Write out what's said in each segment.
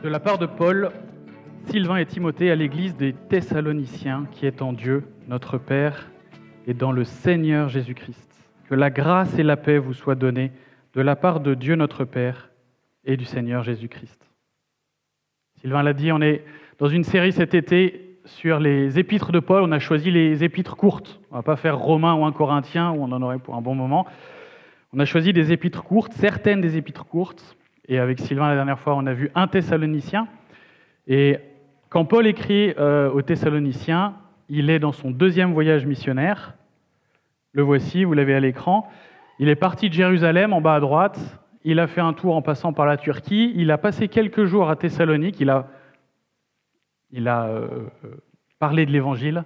De la part de Paul, Sylvain et Timothée à l'église des Thessaloniciens qui est en Dieu, notre Père, et dans le Seigneur Jésus-Christ. Que la grâce et la paix vous soient données de la part de Dieu notre Père et du Seigneur Jésus-Christ. Sylvain l'a dit, on est dans une série cet été sur les épîtres de Paul. On a choisi les épîtres courtes. On ne va pas faire Romains ou 1 Corinthiens, où on en aurait pour un bon moment. On a choisi des épîtres courtes, certaines des épîtres courtes. Et avec Sylvain, la dernière fois, on a vu 1 Thessalonicien. Et quand Paul écrit aux Thessaloniciens, il est dans son deuxième voyage missionnaire. Le voici, vous l'avez à l'écran. Il est parti de Jérusalem, en bas à droite. Il a fait un tour en passant par la Turquie. Il a passé quelques jours à Thessalonique. Il a parlé de l'Évangile.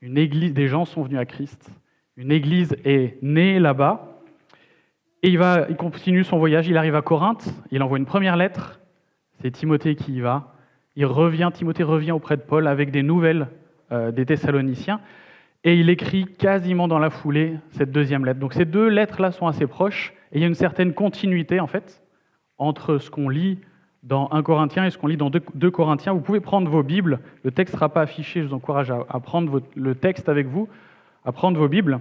Une église, des gens sont venus à Christ. Une église est née là-bas. Et il continue son voyage. Il arrive à Corinthe. Il envoie une première lettre. C'est Timothée qui y va. Timothée revient auprès de Paul avec des nouvelles des Thessaloniciens. Et il écrit quasiment dans la foulée cette deuxième lettre. Donc ces deux lettres-là sont assez proches. Et il y a une certaine continuité, en fait, entre ce qu'on lit dans 1 Corinthiens et ce qu'on lit dans 2 Corinthiens. Vous pouvez prendre vos Bibles. Le texte ne sera pas affiché. Je vous encourage à prendre le texte avec vous, à prendre vos Bibles.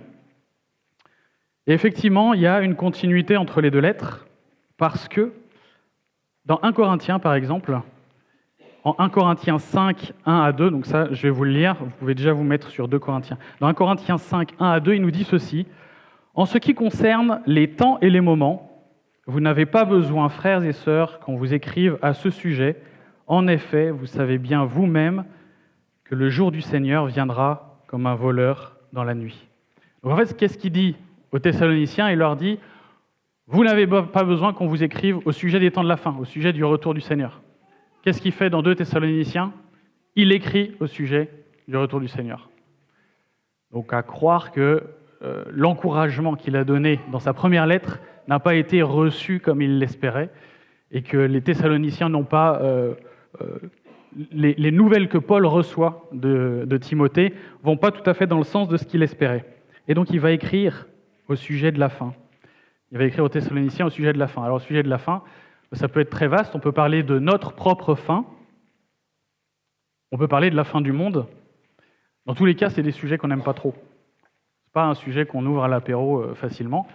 Et effectivement, il y a une continuité entre les deux lettres, parce que dans 1 Corinthiens, par exemple, en 1 Corinthiens 5, 1 à 2, donc ça, je vais vous le lire, vous pouvez déjà vous mettre sur 2 Corinthiens. Dans 1 Corinthiens 5, 1 à 2, il nous dit ceci: « En ce qui concerne les temps et les moments, vous n'avez pas besoin, frères et sœurs, qu'on vous écrive à ce sujet. En effet, vous savez bien vous-même que le jour du Seigneur viendra comme un voleur dans la nuit. » Donc en fait, qu'est-ce qu'il dit aux Thessaloniciens? Il leur dit: vous n'avez pas besoin qu'on vous écrive au sujet des temps de la fin, au sujet du retour du Seigneur. Qu'est-ce qu'il fait dans 2 Thessaloniciens? Il écrit au sujet du retour du Seigneur. Donc à croire que l'encouragement qu'il a donné dans sa première lettre n'a pas été reçu comme il l'espérait, et que les Thessaloniciens n'ont pas... les nouvelles que Paul reçoit de Timothée ne vont pas tout à fait dans le sens de ce qu'il espérait. Et donc il va écrire au sujet de la fin. Il va écrire aux Thessaloniciens au sujet de la fin. Alors, au sujet de la fin, ça peut être très vaste. On peut parler de notre propre fin. On peut parler de la fin du monde. Dans tous les cas, c'est des sujets qu'on n'aime pas trop. Ce n'est pas un sujet qu'on ouvre à l'apéro facilement.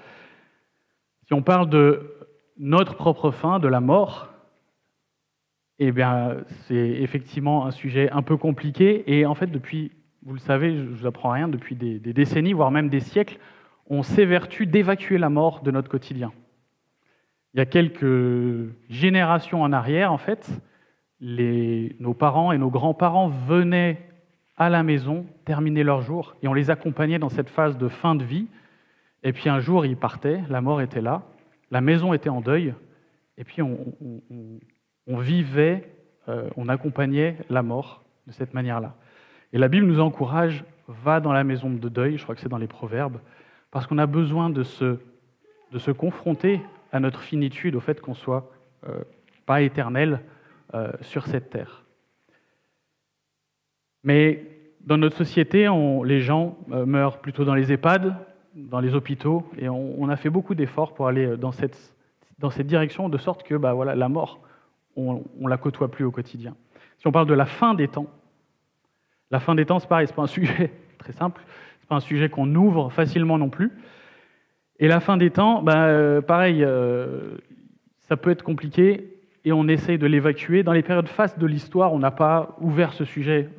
Si on parle de notre propre fin, de la mort, eh bien, c'est effectivement un sujet un peu compliqué. Et en fait, depuis, vous le savez, je ne vous apprends rien, depuis des décennies, voire même des siècles, on s'évertue d'évacuer la mort de notre quotidien. Il y a quelques générations en arrière, en fait, nos parents et nos grands-parents venaient à la maison terminer leur jour et on les accompagnait dans cette phase de fin de vie. Et puis un jour, ils partaient, la mort était là, la maison était en deuil, et puis on vivait, on accompagnait la mort de cette manière-là. Et la Bible nous encourage, va dans la maison de deuil, je crois que c'est dans les Proverbes, parce qu'on a besoin de se confronter à notre finitude, au fait qu'on ne soit pas éternel sur cette terre. Mais dans notre société, les gens meurent plutôt dans les EHPAD, dans les hôpitaux, et on a fait beaucoup d'efforts pour aller dans cette direction, de sorte que la mort, on ne la côtoie plus au quotidien. Si on parle de la fin des temps, c'est pareil, ce n'est pas un sujet très simple, ce n'est pas un sujet qu'on ouvre facilement non plus. Et la fin des temps, pareil, ça peut être compliqué et on essaye de l'évacuer. Dans les périodes fastes de l'histoire, on n'a pas ouvert ce sujet,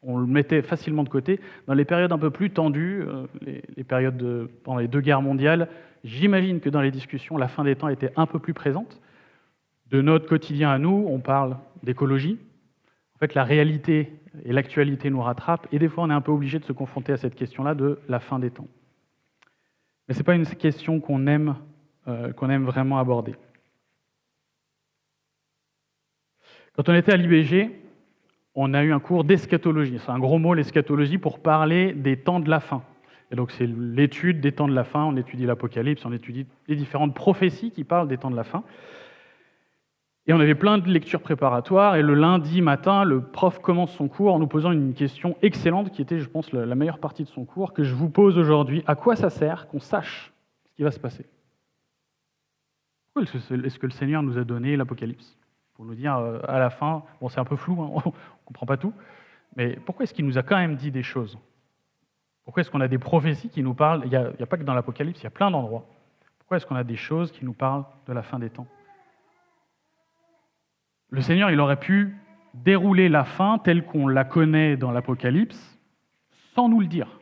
on le mettait facilement de côté. Dans les périodes un peu plus tendues, les périodes pendant les 2 guerres mondiales, j'imagine que dans les discussions, la fin des temps était un peu plus présente. De notre quotidien à nous, on parle d'écologie. En fait, la réalité et l'actualité nous rattrapent, et des fois, on est un peu obligé de se confronter à cette question-là de la fin des temps. Mais ce n'est pas une question qu'on aime vraiment aborder. Quand on était à l'IBG, on a eu un cours d'eschatologie. C'est un gros mot, l'eschatologie, pour parler des temps de la fin. Et donc, c'est l'étude des temps de la fin. On étudie l'Apocalypse, on étudie les différentes prophéties qui parlent des temps de la fin. Et on avait plein de lectures préparatoires, et le lundi matin, le prof commence son cours en nous posant une question excellente, qui était, je pense, la meilleure partie de son cours, que je vous pose aujourd'hui. À quoi ça sert qu'on sache ce qui va se passer? Pourquoi est-ce que le Seigneur nous a donné l'Apocalypse? Pour nous dire à la fin, bon c'est un peu flou, hein, on ne comprend pas tout, mais pourquoi est-ce qu'il nous a quand même dit des choses? Pourquoi est-ce qu'on a des prophéties qui nous parlent? Il n'y a pas que dans l'Apocalypse, il y a plein d'endroits. Pourquoi est-ce qu'on a des choses qui nous parlent de la fin des temps? Le Seigneur, il aurait pu dérouler la fin telle qu'on la connaît dans l'Apocalypse sans nous le dire.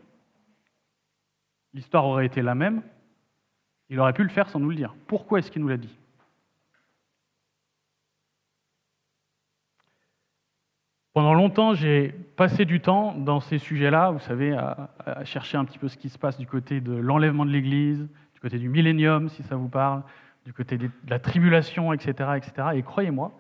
L'histoire aurait été la même, il aurait pu le faire sans nous le dire. Pourquoi est-ce qu'il nous l'a dit? Pendant longtemps, j'ai passé du temps dans ces sujets-là, vous savez, à chercher un petit peu ce qui se passe du côté de l'enlèvement de l'Église, du côté du millénium, si ça vous parle, du côté de la tribulation, etc., etc. Et croyez-moi,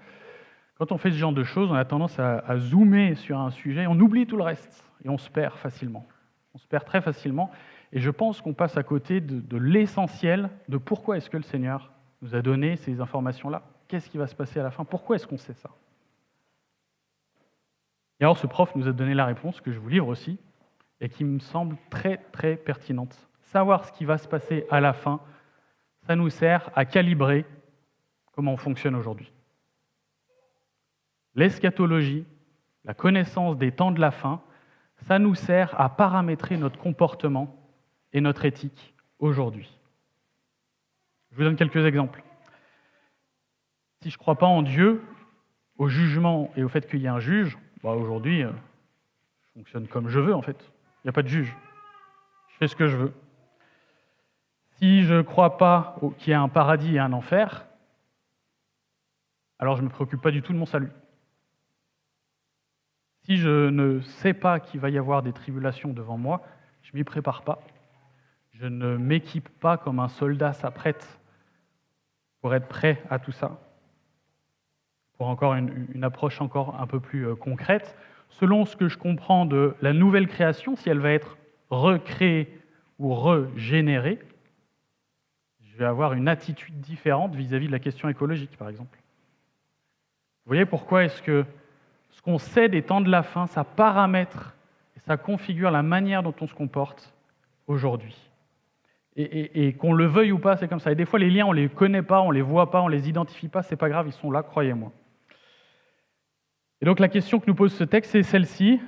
quand on fait ce genre de choses, on a tendance à zoomer sur un sujet, on oublie tout le reste, et on se perd facilement. On se perd très facilement, et je pense qu'on passe à côté de l'essentiel de pourquoi est-ce que le Seigneur nous a donné ces informations-là. Qu'est-ce qui va se passer à la fin? Pourquoi est-ce qu'on sait ça? Et alors ce prof nous a donné la réponse que je vous livre aussi, et qui me semble très très pertinente. Savoir ce qui va se passer à la fin, ça nous sert à calibrer comment on fonctionne aujourd'hui. L'eschatologie, la connaissance des temps de la fin, ça nous sert à paramétrer notre comportement et notre éthique aujourd'hui. Je vous donne quelques exemples. Si je ne crois pas en Dieu, au jugement et au fait qu'il y ait un juge, aujourd'hui, je fonctionne comme je veux en fait. Il n'y a pas de juge. Je fais ce que je veux. Si je ne crois pas qu'il y a un paradis et un enfer, alors je ne me préoccupe pas du tout de mon salut. Si je ne sais pas qu'il va y avoir des tribulations devant moi, je ne m'y prépare pas. Je ne m'équipe pas comme un soldat s'apprête pour être prêt à tout ça. Pour encore une approche encore un peu plus concrète, selon ce que je comprends de la nouvelle création, si elle va être recréée ou régénérée, je vais avoir une attitude différente vis-à-vis de la question écologique, par exemple. Vous voyez pourquoi est-ce que ce qu'on sait des temps de la fin, ça paramètre et ça configure la manière dont on se comporte aujourd'hui. Et qu'on le veuille ou pas, c'est comme ça. Et des fois, les liens, on ne les connaît pas, on ne les voit pas, on ne les identifie pas, c'est pas grave, ils sont là, croyez-moi. Et donc la question que nous pose ce texte, c'est celle-ci.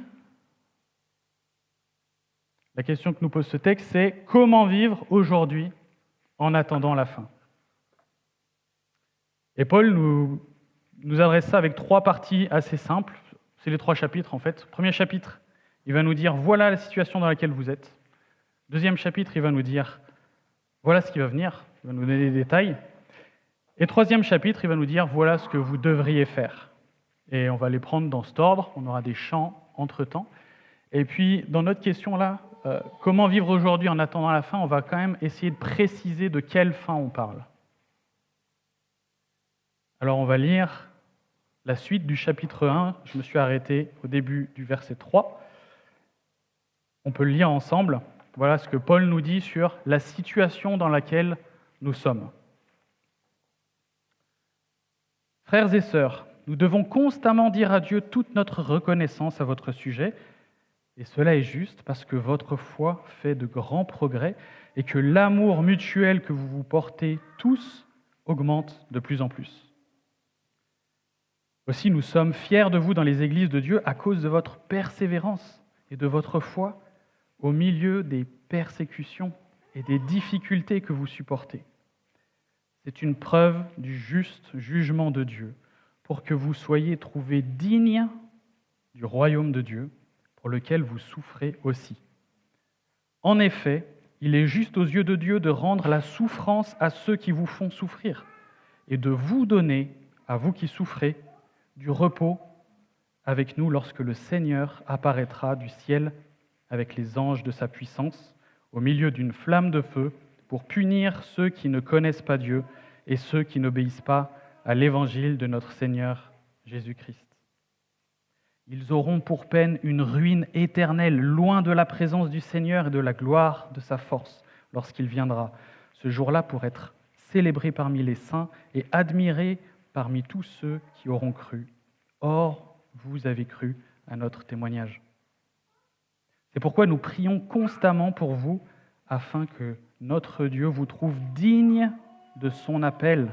La question que nous pose ce texte, c'est comment vivre aujourd'hui en attendant la fin? Et Paul nous adresse ça avec 3 parties assez simples. C'est les 3 chapitres en fait. Premier chapitre, il va nous dire voilà la situation dans laquelle vous êtes. Deuxième chapitre, il va nous dire voilà ce qui va venir. Il va nous donner des détails. Et troisième chapitre, il va nous dire voilà ce que vous devriez faire. Et on va les prendre dans cet ordre. On aura des chants entre-temps. Et puis, dans notre question là, comment vivre aujourd'hui en attendant la fin, on va quand même essayer de préciser de quelle fin on parle. Alors, on va lire la suite du chapitre 1. Je me suis arrêté au début du verset 3. On peut le lire ensemble. Voilà ce que Paul nous dit sur la situation dans laquelle nous sommes. Frères et sœurs, nous devons constamment dire à Dieu toute notre reconnaissance à votre sujet, et cela est juste parce que votre foi fait de grands progrès et que l'amour mutuel que vous vous portez tous augmente de plus en plus. Aussi, nous sommes fiers de vous dans les églises de Dieu à cause de votre persévérance et de votre foi au milieu des persécutions et des difficultés que vous supportez. C'est une preuve du juste jugement de Dieu pour que vous soyez trouvés dignes du royaume de Dieu pour lequel vous souffrez aussi. En effet, il est juste aux yeux de Dieu de rendre la souffrance à ceux qui vous font souffrir et de vous donner, à vous qui souffrez, du repos avec nous lorsque le Seigneur apparaîtra du ciel avec les anges de sa puissance au milieu d'une flamme de feu pour punir ceux qui ne connaissent pas Dieu et ceux qui n'obéissent pas à l'évangile de notre Seigneur Jésus-Christ. Ils auront pour peine une ruine éternelle, loin de la présence du Seigneur et de la gloire de sa force, lorsqu'il viendra, ce jour-là pour être célébré parmi les saints et admiré parmi tous ceux qui auront cru. Or, vous avez cru à notre témoignage. C'est pourquoi nous prions constamment pour vous, afin que notre Dieu vous trouve digne de son appel,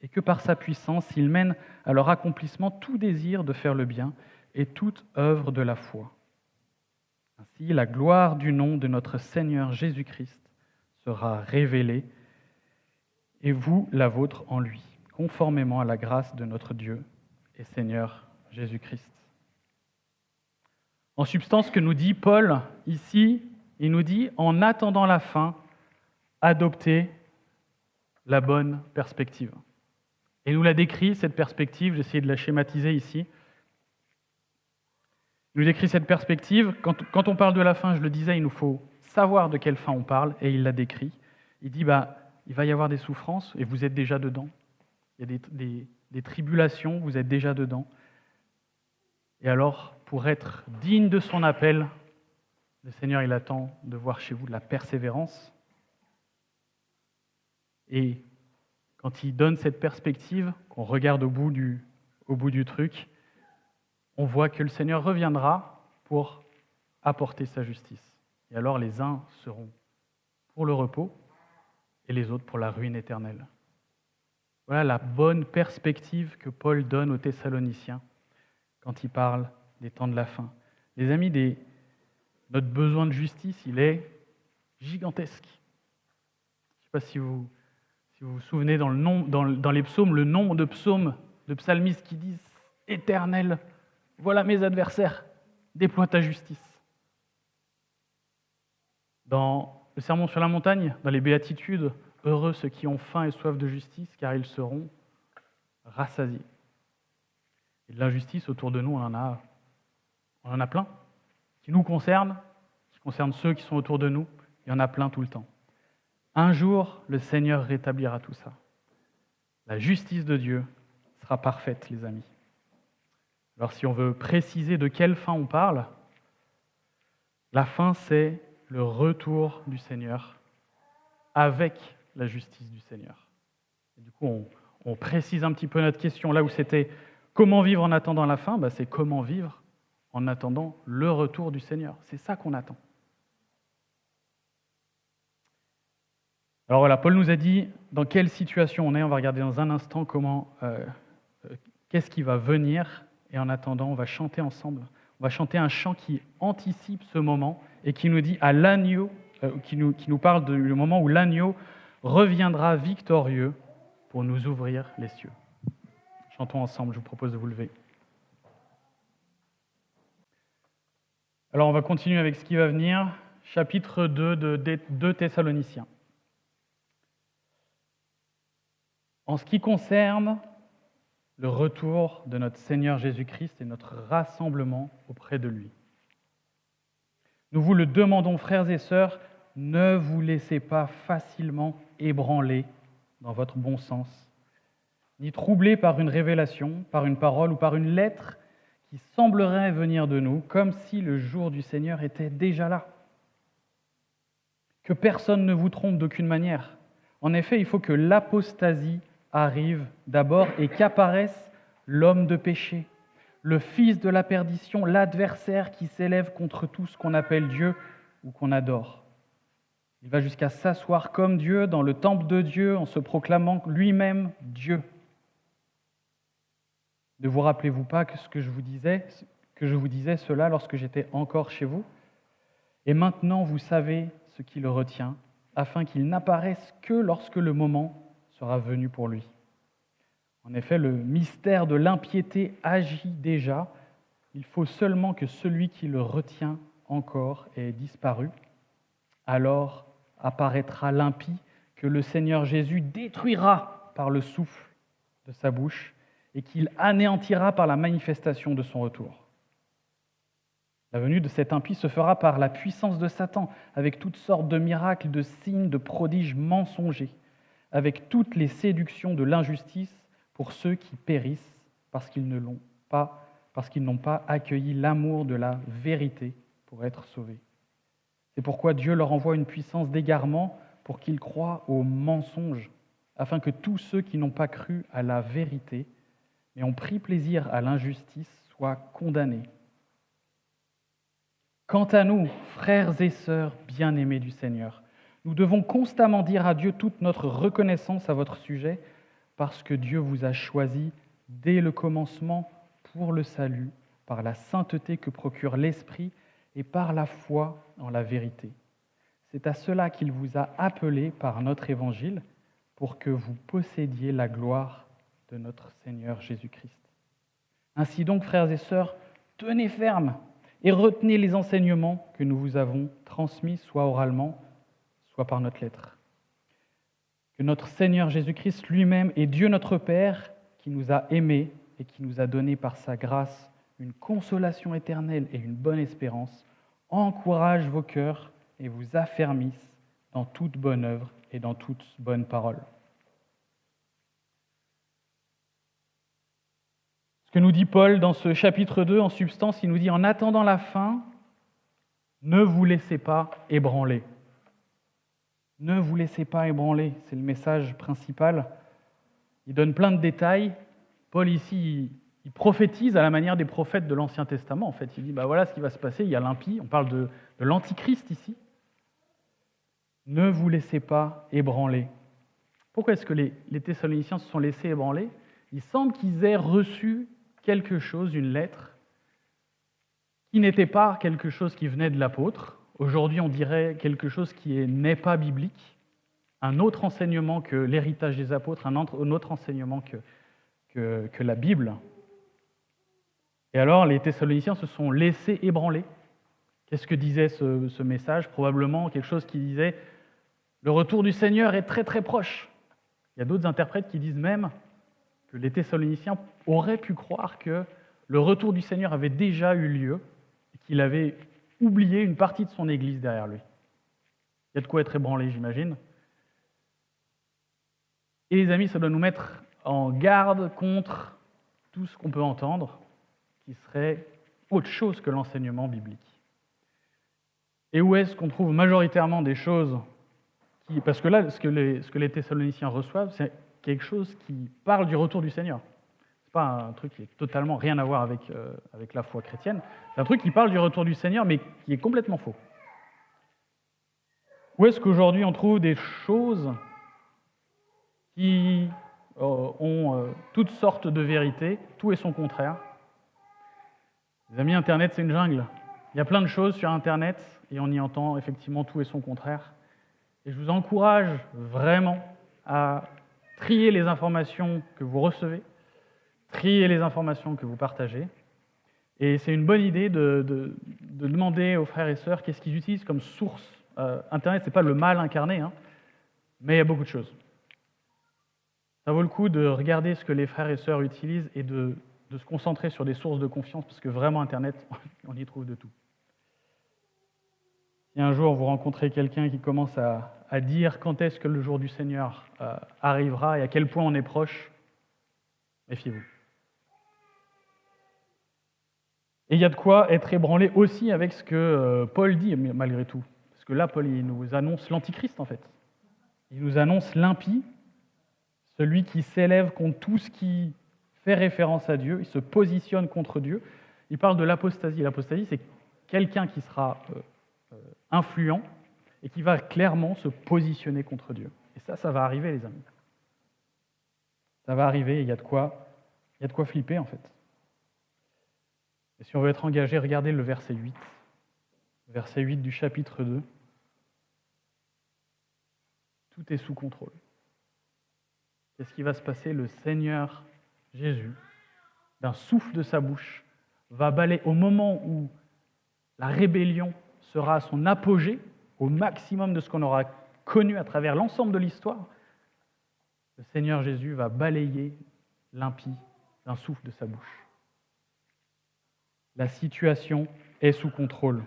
et que par sa puissance, il mène à leur accomplissement tout désir de faire le bien et toute œuvre de la foi. Ainsi, la gloire du nom de notre Seigneur Jésus-Christ sera révélée, et vous la vôtre en lui, conformément à la grâce de notre Dieu et Seigneur Jésus-Christ. En substance, ce que nous dit Paul ici, il nous dit, en attendant la fin, adoptez la bonne perspective. Et il nous l'a décrit, cette perspective, j'ai essayé de la schématiser ici. Il nous décrit cette perspective. Quand on parle de la fin, je le disais, il nous faut savoir de quelle fin on parle, et il l'a décrit. Il dit, il va y avoir des souffrances, et vous êtes déjà dedans. Il y a des tribulations, vous êtes déjà dedans. Et alors, pour être digne de son appel, le Seigneur, il attend de voir chez vous de la persévérance. Et quand il donne cette perspective, qu'on regarde au bout du truc, on voit que le Seigneur reviendra pour apporter sa justice. Et alors les uns seront pour le repos et les autres pour la ruine éternelle. Voilà la bonne perspective que Paul donne aux Thessaloniciens quand il parle des temps de la fin. Les amis, notre besoin de justice, il est gigantesque. Je ne sais pas si vous vous souvenez dans les psaumes, le nombre de psaumes, de psalmistes qui disent « Éternel, voilà mes adversaires, déploie ta justice ». Dans le Sermon sur la montagne, dans les béatitudes, « Heureux ceux qui ont faim et soif de justice, car ils seront rassasiés ». Et de l'injustice autour de nous, on en a plein. Qui nous concerne, qui concerne ceux qui sont autour de nous, il y en a plein tout le temps. Un jour, le Seigneur rétablira tout ça. La justice de Dieu sera parfaite, les amis. Alors si on veut préciser de quelle fin on parle, la fin, c'est le retour du Seigneur avec la justice du Seigneur. Et du coup, on précise un petit peu notre question. Là où c'était « Comment vivre en attendant la fin ?» c'est « Comment vivre en attendant le retour du Seigneur ?» C'est ça qu'on attend. Alors voilà, Paul nous a dit dans quelle situation on est. On va regarder dans un instant qu'est-ce qui va venir. Et en attendant, on va chanter ensemble. On va chanter un chant qui anticipe ce moment et qui nous dit à l'agneau, qui nous parle du moment où l'agneau reviendra victorieux pour nous ouvrir les cieux. Chantons ensemble, je vous propose de vous lever. Alors on va continuer avec ce qui va venir, chapitre 2 de 2 Thessaloniciens. En ce qui concerne le retour de notre Seigneur Jésus-Christ et notre rassemblement auprès de lui. Nous vous le demandons, frères et sœurs, ne vous laissez pas facilement ébranler dans votre bon sens, ni troubler par une révélation, par une parole ou par une lettre qui semblerait venir de nous, comme si le jour du Seigneur était déjà là. Que personne ne vous trompe d'aucune manière. En effet, il faut que l'apostasie arrive d'abord et qu'apparaisse l'homme de péché, le fils de la perdition, l'adversaire qui s'élève contre tout ce qu'on appelle Dieu ou qu'on adore. Il va jusqu'à s'asseoir comme Dieu dans le temple de Dieu en se proclamant lui-même Dieu. Ne vous rappelez-vous pas que je vous disais cela lorsque j'étais encore chez vous ? Et maintenant vous savez ce qui le retient, afin qu'il n'apparaisse que lorsque le moment sera venu pour lui. En effet, le mystère de l'impiété agit déjà. Il faut seulement que celui qui le retient encore ait disparu. Alors apparaîtra l'impie que le Seigneur Jésus détruira par le souffle de sa bouche et qu'il anéantira par la manifestation de son retour. La venue de cet impie se fera par la puissance de Satan, avec toutes sortes de miracles, de signes, de prodiges mensongers, avec toutes les séductions de l'injustice pour ceux qui périssent parce qu'ils n'ont pas accueilli l'amour de la vérité pour être sauvés. C'est pourquoi Dieu leur envoie une puissance d'égarement pour qu'ils croient aux mensonges, afin que tous ceux qui n'ont pas cru à la vérité, mais ont pris plaisir à l'injustice, soient condamnés. Quant à nous, frères et sœurs bien-aimés du Seigneur, nous devons constamment dire à Dieu toute notre reconnaissance à votre sujet, parce que Dieu vous a choisi dès le commencement pour le salut, par la sainteté que procure l'Esprit et par la foi en la vérité. C'est à cela qu'il vous a appelé par notre évangile, pour que vous possédiez la gloire de notre Seigneur Jésus-Christ. Ainsi donc, frères et sœurs, tenez ferme et retenez les enseignements que nous vous avons transmis, soit oralement, soit par notre lettre. Que notre Seigneur Jésus-Christ lui-même et Dieu notre Père, qui nous a aimés et qui nous a donné par sa grâce une consolation éternelle et une bonne espérance, encourage vos cœurs et vous affermisse dans toute bonne œuvre et dans toute bonne parole. Ce que nous dit Paul dans ce chapitre 2, en substance, il nous dit « En attendant la fin, ne vous laissez pas ébranler ». Ne vous laissez pas ébranler, c'est le message principal. Il donne plein de détails. Paul ici, il prophétise à la manière des prophètes de l'Ancien Testament. En fait, il dit, voilà ce qui va se passer, il y a l'impie, on parle de l'Antichrist ici. Ne vous laissez pas ébranler. Pourquoi est-ce que les Thessaloniciens se sont laissés ébranler? Il semble qu'ils aient reçu quelque chose, une lettre, qui n'était pas quelque chose qui venait de l'apôtre. Aujourd'hui, on dirait quelque chose qui n'est pas biblique, un autre enseignement que l'héritage des apôtres, un autre enseignement que la Bible. Et alors, les Thessaloniciens se sont laissés ébranler. Qu'est-ce que disait ce message? Probablement quelque chose qui disait « Le retour du Seigneur est très très proche ». Il y a d'autres interprètes qui disent même que les Thessaloniciens auraient pu croire que le retour du Seigneur avait déjà eu lieu et qu'il avait oublié une partie de son Église derrière lui. Il y a de quoi être ébranlé, j'imagine. Et les amis, ça doit nous mettre en garde contre tout ce qu'on peut entendre qui serait autre chose que l'enseignement biblique. Et où est-ce qu'on trouve majoritairement des choses qui... Parce que là, ce que les Thessaloniciens reçoivent, c'est quelque chose qui parle du retour du Seigneur. Ce n'est pas un truc qui est totalement rien à voir avec la foi chrétienne. C'est un truc qui parle du retour du Seigneur, mais qui est complètement faux. Où est-ce qu'aujourd'hui on trouve des choses qui ont toutes sortes de vérités, tout et son contraire? Les amis, Internet, c'est une jungle. Il y a plein de choses sur Internet et on y entend effectivement tout et son contraire. Et je vous encourage vraiment à trier les informations que vous recevez, trier les informations que vous partagez. Et c'est une bonne idée de demander aux frères et sœurs qu'est-ce qu'ils utilisent comme source. Internet, ce n'est pas le mal incarné, mais il y a beaucoup de choses. Ça vaut le coup de regarder ce que les frères et sœurs utilisent et de se concentrer sur des sources de confiance, parce que vraiment, Internet, on y trouve de tout. Si un jour vous rencontrez quelqu'un qui commence à dire quand est-ce que le jour du Seigneur arrivera et à quel point on est proche, méfiez-vous. Et il y a de quoi être ébranlé aussi avec ce que Paul dit, malgré tout. Parce que là, Paul, il nous annonce l'Antichrist, en fait. Il nous annonce l'impie, celui qui s'élève contre tout ce qui fait référence à Dieu, il se positionne contre Dieu. Il parle de l'apostasie. L'apostasie, c'est quelqu'un qui sera influent et qui va clairement se positionner contre Dieu. Et ça va arriver, les amis. Ça va arriver, et il y a de quoi flipper, en fait. Et si on veut être engagé, regardez le verset 8. Verset 8 du chapitre 2. Tout est sous contrôle. Qu'est-ce qui va se passer? Le Seigneur Jésus, d'un souffle de sa bouche, va balayer au moment où la rébellion sera à son apogée, au maximum de ce qu'on aura connu à travers l'ensemble de l'histoire. Le Seigneur Jésus va balayer l'impie d'un souffle de sa bouche. La situation est sous contrôle.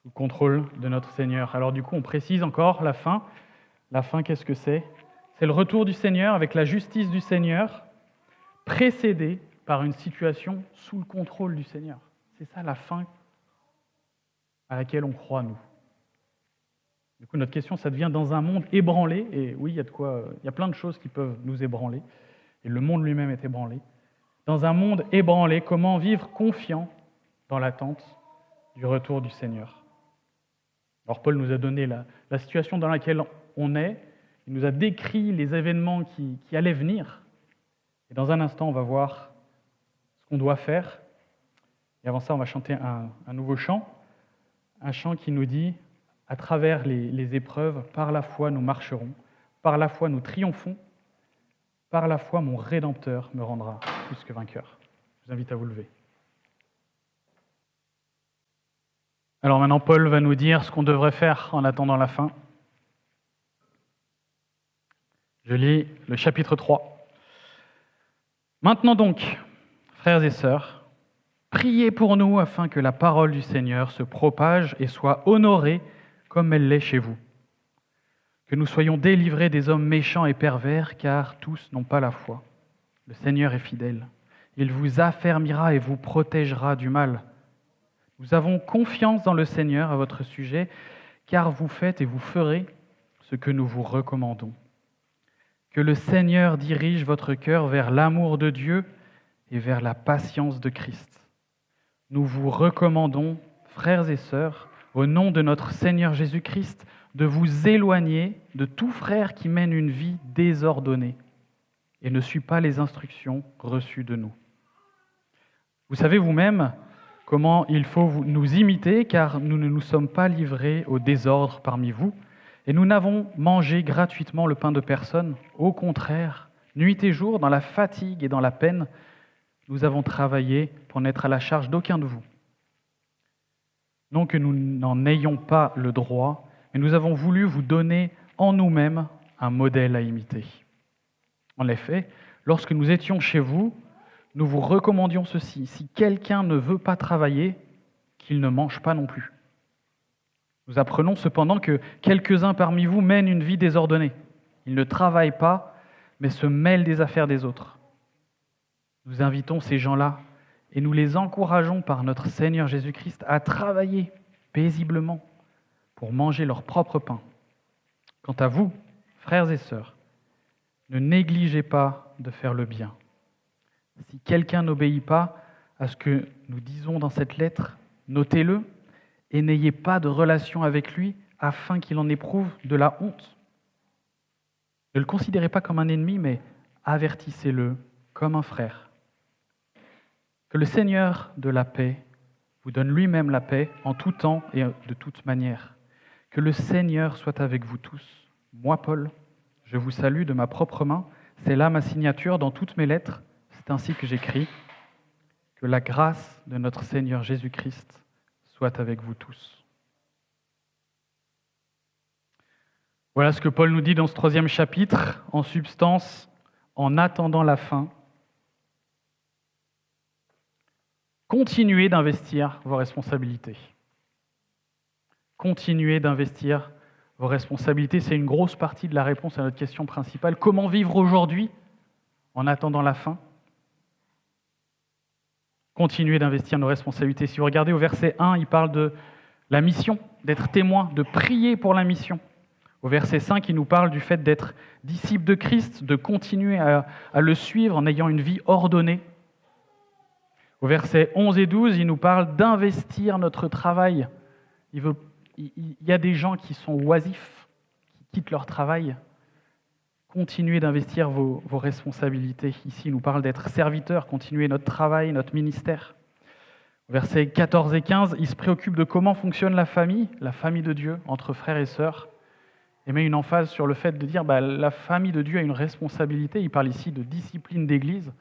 Sous contrôle de notre Seigneur. Alors du coup, on précise encore la fin. La fin, qu'est-ce que c'est? C'est le retour du Seigneur avec la justice du Seigneur, précédée par une situation sous le contrôle du Seigneur. C'est ça la fin à laquelle on croit, nous. Du coup, notre question, ça devient dans un monde ébranlé, et oui, il y a plein de choses qui peuvent nous ébranler, et le monde lui-même est ébranlé. Dans un monde ébranlé, comment vivre confiant dans l'attente du retour du Seigneur? Alors Paul nous a donné la situation dans laquelle on est, il nous a décrit les événements qui allaient venir, et dans un instant, on va voir ce qu'on doit faire. Et avant ça, on va chanter un nouveau chant, un chant qui nous dit, à travers les épreuves, par la foi nous marcherons, par la foi nous triomphons, par la foi mon Rédempteur me rendra plus que vainqueur. Je vous invite à vous lever. Alors maintenant, Paul va nous dire ce qu'on devrait faire en attendant la fin. Je lis le chapitre 3. Maintenant donc, frères et sœurs, priez pour nous afin que la parole du Seigneur se propage et soit honorée comme elle l'est chez vous. Que nous soyons délivrés des hommes méchants et pervers, car tous n'ont pas la foi. Le Seigneur est fidèle. Il vous affermira et vous protégera du mal. Nous avons confiance dans le Seigneur à votre sujet, car vous faites et vous ferez ce que nous vous recommandons. Que le Seigneur dirige votre cœur vers l'amour de Dieu et vers la patience de Christ. Nous vous recommandons, frères et sœurs, au nom de notre Seigneur Jésus-Christ, de vous éloigner de tout frère qui mène une vie désordonnée et ne suit pas les instructions reçues de nous. Vous savez vous-même comment il faut nous imiter, car nous ne nous sommes pas livrés au désordre parmi vous, et nous n'avons mangé gratuitement le pain de personne. Au contraire, nuit et jour, dans la fatigue et dans la peine, nous avons travaillé pour n'être à la charge d'aucun de vous. Non que nous n'en ayons pas le droit, mais nous avons voulu vous donner en nous-mêmes un modèle à imiter. En effet, lorsque nous étions chez vous, nous vous recommandions ceci: si quelqu'un ne veut pas travailler, qu'il ne mange pas non plus. Nous apprenons cependant que quelques-uns parmi vous mènent une vie désordonnée. Ils ne travaillent pas, mais se mêlent des affaires des autres. Nous invitons ces gens-là et nous les encourageons par notre Seigneur Jésus-Christ à travailler paisiblement pour manger leur propre pain. Quant à vous, frères et sœurs, ne négligez pas de faire le bien. Si quelqu'un n'obéit pas à ce que nous disons dans cette lettre, notez-le et n'ayez pas de relation avec lui afin qu'il en éprouve de la honte. Ne le considérez pas comme un ennemi, mais avertissez-le comme un frère. Que le Seigneur de la paix vous donne lui-même la paix en tout temps et de toute manière. Que le Seigneur soit avec vous tous. Moi, Paul, je vous salue de ma propre main. C'est là ma signature dans toutes mes lettres. C'est ainsi que j'écris. Que la grâce de notre Seigneur Jésus-Christ soit avec vous tous. Voilà ce que Paul nous dit dans ce 3e chapitre. En substance, en attendant la fin, continuez d'investir vos responsabilités. Continuez d'investir vos responsabilités. C'est une grosse partie de la réponse à notre question principale. Comment vivre aujourd'hui en attendant la fin? Continuez d'investir nos responsabilités. Si vous regardez au verset 1, il parle de la mission, d'être témoin, de prier pour la mission. Au verset 5, il nous parle du fait d'être disciple de Christ, de continuer à le suivre en ayant une vie ordonnée. Au verset 11 et 12, il nous parle d'investir notre travail. Il y a des gens qui sont oisifs, qui quittent leur travail. Continuez d'investir vos responsabilités. Ici, il nous parle d'être serviteurs, continuer notre travail, notre ministère. Au versets 14 et 15, il se préoccupe de comment fonctionne la famille de Dieu, entre frères et sœurs. Il met une emphase sur le fait de dire la famille de Dieu a une responsabilité. Il parle ici de discipline d'église.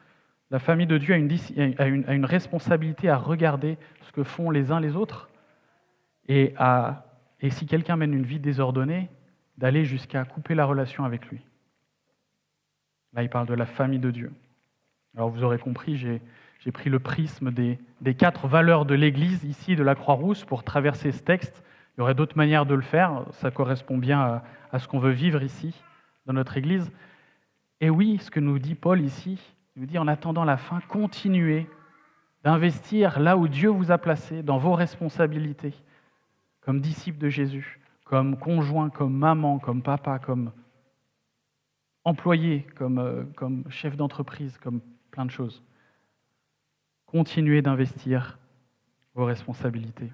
La famille de Dieu a une responsabilité à regarder ce que font les uns les autres et si quelqu'un mène une vie désordonnée, d'aller jusqu'à couper la relation avec lui. Là, il parle de la famille de Dieu. Alors vous aurez compris, j'ai pris le prisme des 4 valeurs de l'Église, ici, de la Croix-Rousse, pour traverser ce texte. Il y aurait d'autres manières de le faire, ça correspond bien à ce qu'on veut vivre ici, dans notre Église. Et oui, ce que nous dit Paul ici, il nous dit, en attendant la fin, continuez d'investir là où Dieu vous a placé, dans vos responsabilités, comme disciples de Jésus. comme conjoint, comme maman, comme papa, comme employé, comme chef d'entreprise, comme plein de choses. Continuez d'investir vos responsabilités.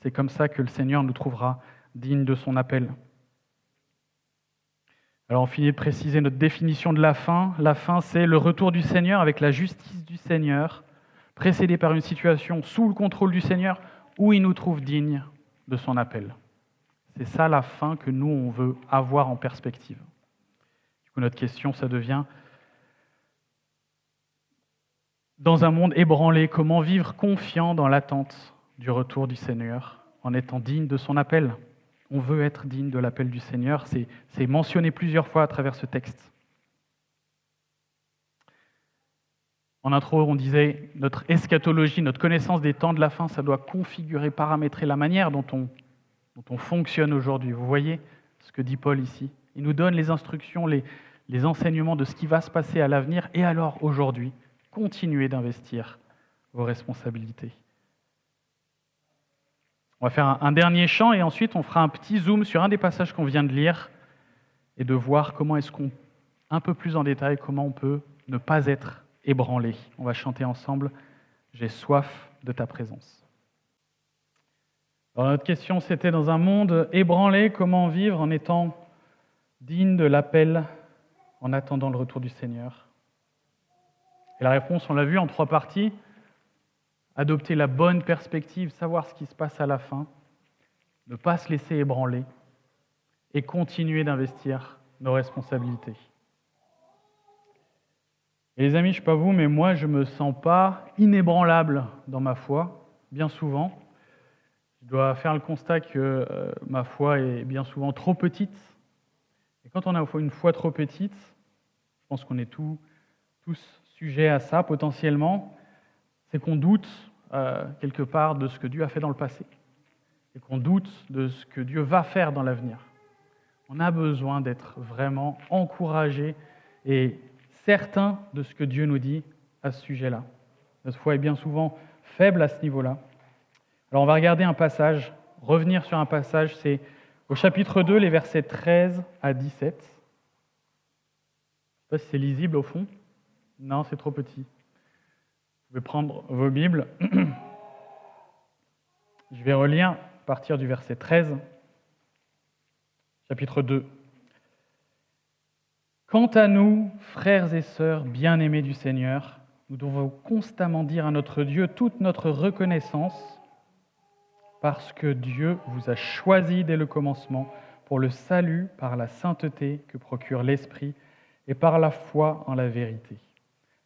C'est comme ça que le Seigneur nous trouvera dignes de son appel. Alors on finit de préciser notre définition de la fin. La fin, c'est le retour du Seigneur avec la justice du Seigneur, précédée par une situation sous le contrôle du Seigneur, où il nous trouve dignes de son appel. C'est ça la fin que nous, on veut avoir en perspective. Du coup, notre question, ça devient, dans un monde ébranlé, comment vivre confiant dans l'attente du retour du Seigneur, en étant digne de son appel? On veut être digne de l'appel du Seigneur, c'est mentionné plusieurs fois à travers ce texte. En intro, on disait, notre eschatologie, notre connaissance des temps de la fin, ça doit configurer, paramétrer la manière dont on fonctionne aujourd'hui. Vous voyez ce que dit Paul ici. Il nous donne les instructions, les enseignements de ce qui va se passer à l'avenir. Et alors, aujourd'hui, continuez d'investir vos responsabilités. On va faire un dernier chant et ensuite on fera un petit zoom sur un des passages qu'on vient de lire et de voir comment est-ce qu'on, un peu plus en détail, comment on peut ne pas être ébranlé. On va chanter ensemble « J'ai soif de ta présence ». Alors notre question, c'était dans un monde ébranlé, comment vivre en étant digne de l'appel en attendant le retour du Seigneur? Et la réponse, on l'a vu en 3 parties. Adopter la bonne perspective, savoir ce qui se passe à la fin, ne pas se laisser ébranler et continuer d'investir nos responsabilités. Et les amis, je ne sais pas vous, mais moi, je ne me sens pas inébranlable dans ma foi, bien souvent. Je dois faire le constat que ma foi est bien souvent trop petite. Et quand on a une foi trop petite, je pense qu'on est tous sujets à ça potentiellement, c'est qu'on doute quelque part de ce que Dieu a fait dans le passé et qu'on doute de ce que Dieu va faire dans l'avenir. On a besoin d'être vraiment encouragé et certain de ce que Dieu nous dit à ce sujet-là. Notre foi est bien souvent faible à ce niveau-là. Alors on va regarder un passage, revenir sur un passage, c'est au chapitre 2, les versets 13 à 17. Je ne sais pas si c'est lisible au fond. Non, c'est trop petit. Vous pouvez prendre vos Bibles. Je vais relire à partir du verset 13, chapitre 2. Quant à nous, frères et sœurs bien-aimés du Seigneur, nous devons constamment dire à notre Dieu toute notre reconnaissance parce que Dieu vous a choisi dès le commencement pour le salut par la sainteté que procure l'Esprit et par la foi en la vérité.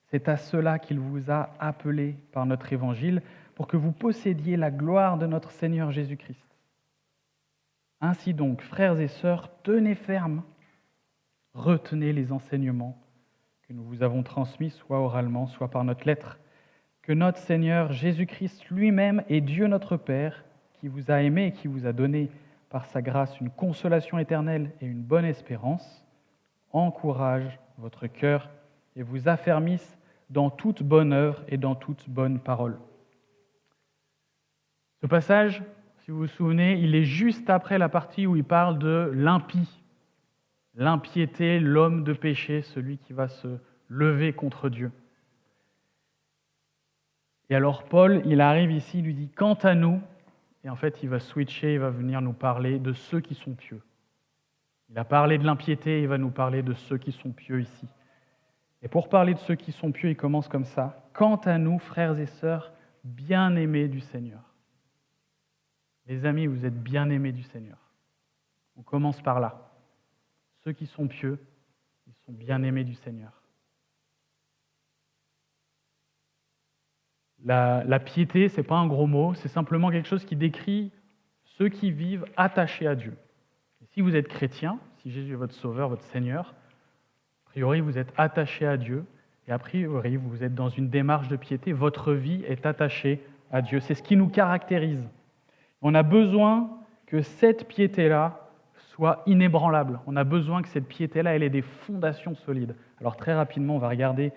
C'est à cela qu'il vous a appelé par notre évangile pour que vous possédiez la gloire de notre Seigneur Jésus-Christ. Ainsi donc, frères et sœurs, tenez ferme, retenez les enseignements que nous vous avons transmis, soit oralement, soit par notre lettre, que notre Seigneur Jésus-Christ lui-même est Dieu notre Père, qui vous a aimé et qui vous a donné par sa grâce une consolation éternelle et une bonne espérance, encourage votre cœur et vous affermisse dans toute bonne œuvre et dans toute bonne parole. Ce passage, si vous vous souvenez, il est juste après la partie où il parle de l'impie, l'impiété, l'homme de péché, celui qui va se lever contre Dieu. Et alors Paul, il arrive ici, il lui dit « Quant à nous », et en fait il va switcher, il va venir nous parler de ceux qui sont pieux. Il a parlé de l'impiété, il va nous parler de ceux qui sont pieux ici. Et pour parler de ceux qui sont pieux, il commence comme ça. « Quant à nous, frères et sœurs, bien-aimés du Seigneur. » Les amis, vous êtes bien-aimés du Seigneur. On commence par là. Ceux qui sont pieux, ils sont bien-aimés du Seigneur. La piété, ce n'est pas un gros mot, c'est simplement quelque chose qui décrit ceux qui vivent attachés à Dieu. Et si vous êtes chrétien, si Jésus est votre sauveur, votre Seigneur, a priori vous êtes attaché à Dieu, et a priori vous êtes dans une démarche de piété, votre vie est attachée à Dieu. C'est ce qui nous caractérise. On a besoin que cette piété-là soit inébranlable. On a besoin que cette piété-là, elle ait des fondations solides. Alors très rapidement, on va regarder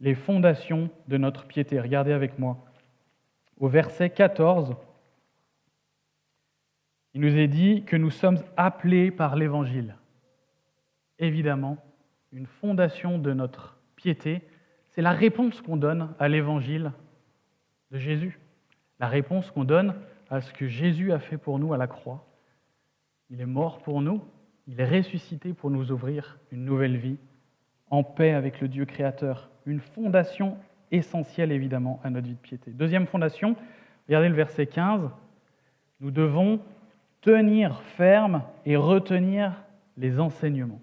les fondations de notre piété. Regardez avec moi. Au verset 14, Il nous est dit que nous sommes appelés par l'Évangile. Évidemment, une fondation de notre piété, c'est la réponse qu'on donne à l'Évangile de Jésus, la réponse qu'on donne à ce que Jésus a fait pour nous à la croix. Il est mort pour nous, il est ressuscité pour nous ouvrir une nouvelle vie, en paix avec le Dieu créateur. Une fondation essentielle, évidemment, à notre vie de piété. Deuxième fondation, regardez le verset 15, nous devons tenir ferme et retenir les enseignements.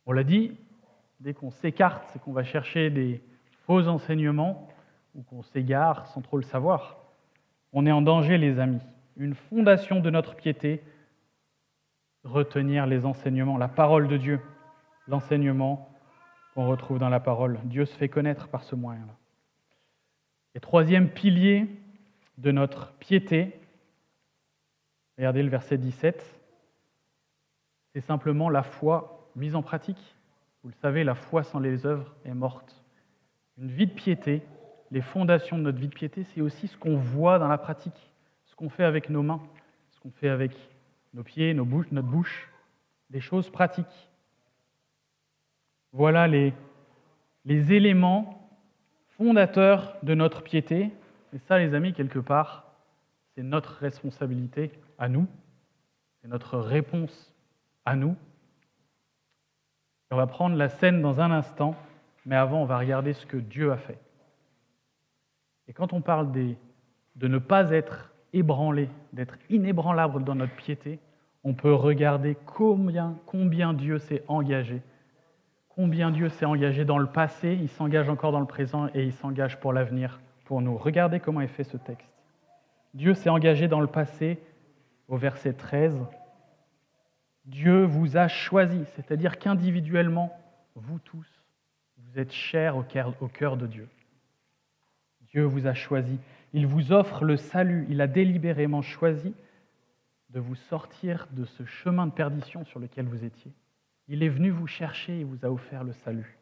On l'a dit, dès qu'on s'écarte, c'est qu'on va chercher des faux enseignements ou qu'on s'égare sans trop le savoir. On est en danger, les amis. Une fondation de notre piété, retenir les enseignements, la parole de Dieu, l'enseignement qu'on retrouve dans la parole. Dieu se fait connaître par ce moyen-là. Et troisième pilier de notre piété, regardez le verset 17, c'est simplement la foi mise en pratique. Vous le savez, la foi sans les œuvres est morte. Une vie de piété, les fondations de notre vie de piété, c'est aussi ce qu'on voit dans la pratique, ce qu'on fait avec nos mains, ce qu'on fait avec nos pieds, notre bouche, des choses pratiques. Voilà les éléments fondateurs de notre piété. Et ça, les amis, quelque part, c'est notre responsabilité à nous, c'est notre réponse à nous. On va prendre la scène dans un instant, mais avant, on va regarder ce que Dieu a fait. Et quand on parle de ne pas être ébranlé, d'être inébranlable dans notre piété, on peut regarder combien Dieu s'est engagé. Combien Dieu s'est engagé dans le passé, il s'engage encore dans le présent et il s'engage pour l'avenir, pour nous. Regardez comment est fait ce texte. Dieu s'est engagé dans le passé, au verset 13. Dieu vous a choisi, c'est-à-dire qu'individuellement, vous tous, vous êtes chers au cœur de Dieu. Dieu vous a choisi. Il vous offre le salut. Il a délibérément choisi de vous sortir de ce chemin de perdition sur lequel vous étiez. Il est venu vous chercher et vous a offert le salut.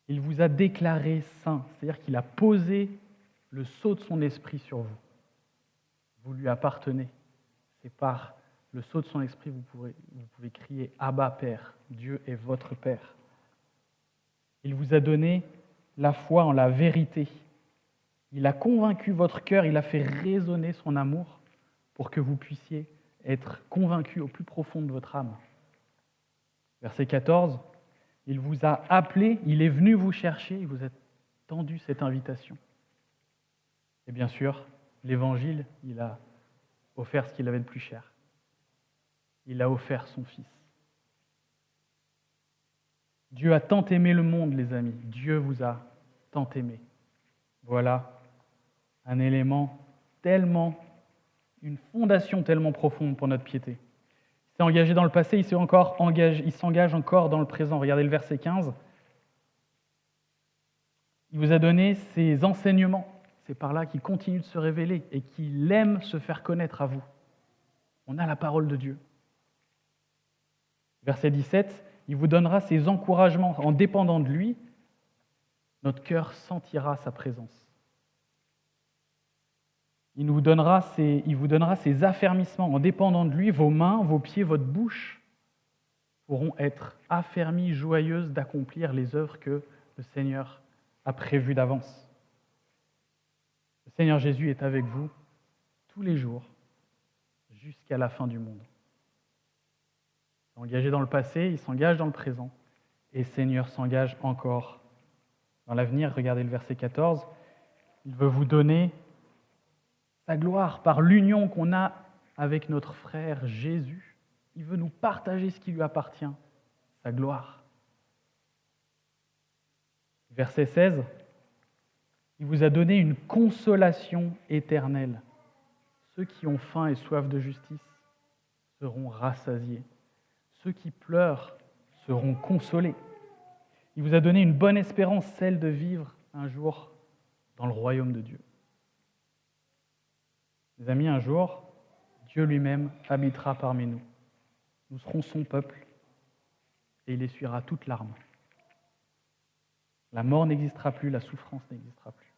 Il vous a déclaré saint, c'est-à-dire qu'il a posé le sceau de son esprit sur vous. Vous lui appartenez. C'est par le sceau de son esprit vous pouvez crier « Abba, Père ». Dieu est votre Père. Il vous a donné la foi en la vérité. Il a convaincu votre cœur, il a fait résonner son amour pour que vous puissiez être convaincus au plus profond de votre âme. Verset 14, il vous a appelé, il est venu vous chercher, il vous a tendu cette invitation. Et bien sûr, l'Évangile, il a offert ce qu'il avait de plus cher. Il a offert son Fils. Dieu a tant aimé le monde, les amis. Dieu vous a tant aimé. Voilà un élément une fondation tellement profonde pour notre piété. Il s'est engagé dans le passé, il s'engage encore dans le présent. Regardez le verset 15. Il vous a donné ses enseignements. C'est par là qu'il continue de se révéler et qu'il aime se faire connaître à vous. On a la parole de Dieu. Verset 17, il vous donnera ses encouragements. En dépendant de lui, notre cœur sentira sa présence. Il vous donnera ses affermissements. En dépendant de lui, vos mains, vos pieds, votre bouche pourront être affermies, joyeuses d'accomplir les œuvres que le Seigneur a prévues d'avance. Le Seigneur Jésus est avec vous tous les jours jusqu'à la fin du monde. Il s'est engagé dans le passé, il s'engage dans le présent et le Seigneur s'engage encore dans l'avenir. Regardez le verset 14. Il veut vous donner sa gloire par l'union qu'on a avec notre frère Jésus. Il veut nous partager ce qui lui appartient, sa gloire. Verset 16. Il vous a donné une consolation éternelle. Ceux qui ont faim et soif de justice seront rassasiés. Ceux qui pleurent seront consolés. Il vous a donné une bonne espérance, celle de vivre un jour dans le royaume de Dieu. Mes amis, un jour, Dieu lui-même habitera parmi nous. Nous serons son peuple et il essuiera toute larme. La mort n'existera plus, la souffrance n'existera plus.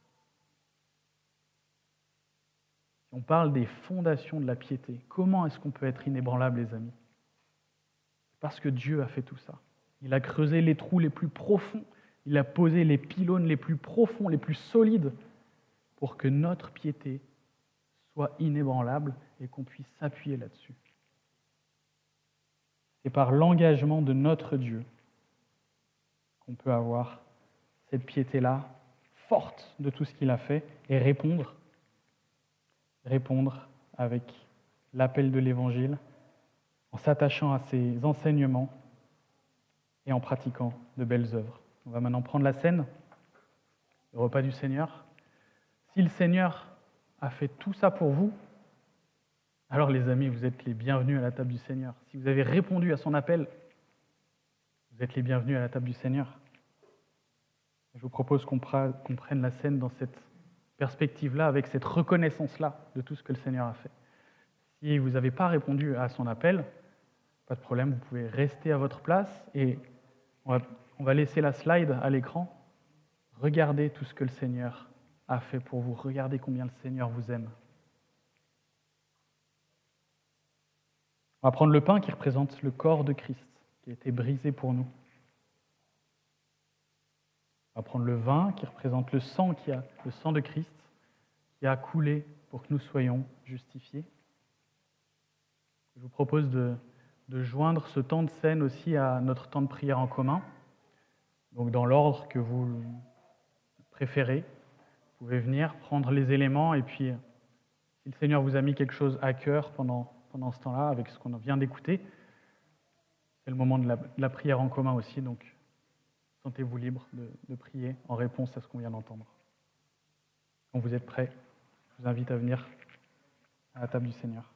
On parle des fondations de la piété. Comment est-ce qu'on peut être inébranlable, les amis? Parce que Dieu a fait tout ça. Il a creusé les trous les plus profonds, il a posé les pylônes les plus profonds, les plus solides, pour que notre piété soit inébranlable et qu'on puisse s'appuyer là-dessus. C'est par l'engagement de notre Dieu qu'on peut avoir cette piété-là, forte de tout ce qu'il a fait, et répondre avec l'appel de l'Évangile, en s'attachant à ses enseignements et en pratiquant de belles œuvres. On va maintenant prendre la scène, le repas du Seigneur. Si le Seigneur a fait tout ça pour vous, alors les amis, vous êtes les bienvenus à la table du Seigneur. Si vous avez répondu à son appel, vous êtes les bienvenus à la table du Seigneur. Je vous propose qu'on prenne la scène dans cette perspective-là, avec cette reconnaissance-là de tout ce que le Seigneur a fait. Si vous n'avez pas répondu à son appel, pas de problème, vous pouvez rester à votre place et on va laisser la slide à l'écran. Regardez tout ce que le Seigneur a fait pour vous. Regardez combien le Seigneur vous aime. On va prendre le pain qui représente le corps de Christ, qui a été brisé pour nous. On va prendre le vin qui représente le sang de Christ, qui a coulé pour que nous soyons justifiés. Je vous propose de joindre ce temps de scène aussi à notre temps de prière en commun. Donc dans l'ordre que vous préférez, vous pouvez venir prendre les éléments et puis si le Seigneur vous a mis quelque chose à cœur pendant ce temps-là, avec ce qu'on vient d'écouter, c'est le moment de la prière en commun aussi, donc sentez-vous libre de prier en réponse à ce qu'on vient d'entendre. Quand vous êtes prêts, je vous invite à venir à la table du Seigneur.